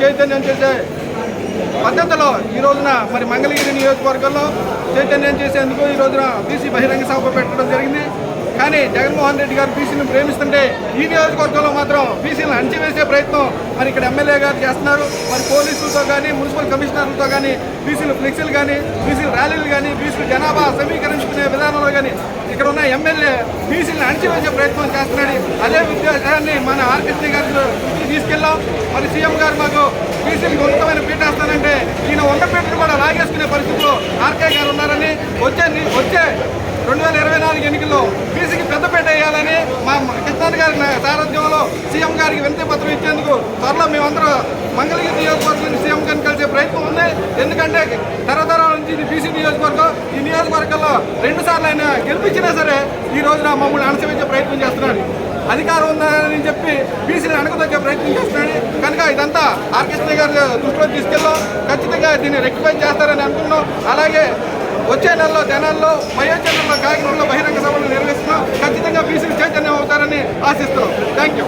చైతన్యం చేసే పద్ధతిలో ఈ రోజున మరి మంగళగిరి నియోజకవర్గంలో చైతన్యం చేసేందుకు ఈ రోజున బీసీ బహిరంగ సభ పెట్టడం జరిగింది. కానీ జగన్మోహన్ రెడ్డి గారు బీసీలను ప్రేమిస్తుంటే ఈ నియోజకవర్గంలో మాత్రం బీసీలను అణచివేసే ప్రయత్నం మరి ఇక్కడ ఎమ్మెల్యే గారు చేస్తున్నారు. మరి పోలీసులతో కానీ మున్సిపల్ కమిషనర్లతో కానీ బీసీలు ఫ్లెక్సీలు కానీ బీసీలు ర్యాలీలు కానీ బీసీలు జనాభా సమీకరించుకునే విధానంలో కానీ ఇక్కడ ఉన్న ఎమ్మెల్యే బీసీలను అణచివేసే ప్రయత్నం చేస్తున్నాడు. అదే విషయాన్ని మన ఆర్కెస్ట్రీ గారు తీసుకెళ్ళాం. మరి సీఎం గారు మాకు బీసీలకు ఉన్నతమైన పీఠేస్తానంటే ఈయన ఉన్న పీఠను కూడా లాగేసుకునే పరిస్థితిలో ఆర్కే గారు ఉన్నారని వచ్చే 2024 ఎన్నికల్లో బీసీకి పెద్దపేట వేయాలని మా కృష్ణాన్ గారి సారథ్యంలో సీఎం గారికి వినతి పత్రం ఇచ్చేందుకు త్వరలో మేమందరూ మంగళగిరి నియోజకవర్గం సీఎం గారిని కలిసే ప్రయత్నం ఉంది. ఎందుకంటే తరతరాల నుంచి ఇది బీసీ నియోజకవర్గం. ఈ నియోజకవర్గంలో 2 సార్లు ఆయన గెలిపించినా సరే ఈ రోజున మమ్మల్ని అణచివేసే ప్రయత్నం చేస్తున్నాడు. అధికారం ఉందని చెప్పి బీసీని అణగదొక్కే ప్రయత్నం చేస్తున్నాడు. కనుక ఇదంతా ఆర్కెస్ట్రీ గారి దృష్టిలో తీసుకెళ్ళాం. ఖచ్చితంగా దీన్ని రెక్టిఫై చేస్తారని అనుకున్నాం. అలాగే వచ్చే నెలలో జనాల్లో వచ్చే నెలలో కాకినాడలో బహిరంగ సభలు నిర్వహిస్తున్నాం. ఖచ్చితంగా బీసీలు చైతన్యం అవుతారని ఆశిస్తున్నాం. Thank you.